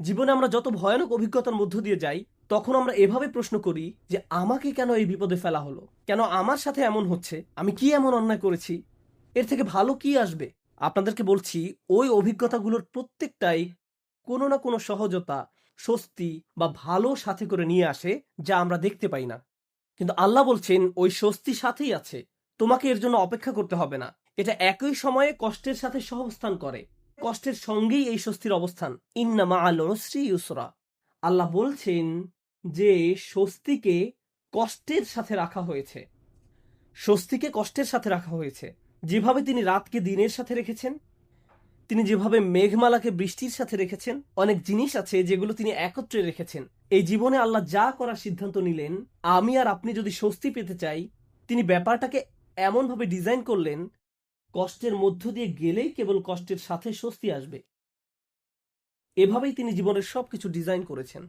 জীবনে আমরা যত ভয়ানক অভিজ্ঞতার মধ্য দিয়ে যাই, তখন আমরা এভাবে প্রশ্ন করি যে আমাকে কেন এই বিপদে ফেলা হলো, কেন আমার সাথে এমন হচ্ছে, আমি কি এমন অন্যায় করেছি, এর থেকে ভালো কি আসবে। আপনাদেরকে বলছি, ওই অভিজ্ঞতাগুলোর প্রত্যেকটাই কোনো না কোনো সহজতা, স্বস্তি বা ভালো সাথে করে নিয়ে আসে, যা আমরা দেখতে পাই না। কিন্তু আল্লাহ বলছেন ওই স্বস্তি সাথেই আছে, তোমাকে এর জন্য অপেক্ষা করতে হবে না। এটা একই সময়ে কষ্টের সাথে সহাবস্থান করে, কষ্টের সঙ্গেই এই স্বস্তির অবস্থান। ইন্না মাআল উসরি ইউসরা। আল্লাহ বলছেন যে স্বস্তিকে কষ্টের সাথে রাখা হয়েছে, স্বস্তিকে কষ্টের সাথে রাখা হয়েছে। যেভাবে তিনি রাতকে দিনের সাথে রেখেছেন, তিনি যেভাবে মেঘমালাকে বৃষ্টির সাথে রেখেছেন, অনেক জিনিস আছে যেগুলো তিনি একত্রে রেখেছেন। এই জীবনে আল্লাহ যা করার সিদ্ধান্ত নিলেন, আমি আর আপনি যদি স্বস্তি পেতে চাই, তিনি ব্যাপারটাকে এমনভাবে ডিজাইন করলেন, কষ্টের মধ্য দিয়ে গেলেই কেবল কষ্টের সাথে স্বস্তি আসবে। এভাবেই তিনি জীবনের সবকিছু ডিজাইন করেছেন।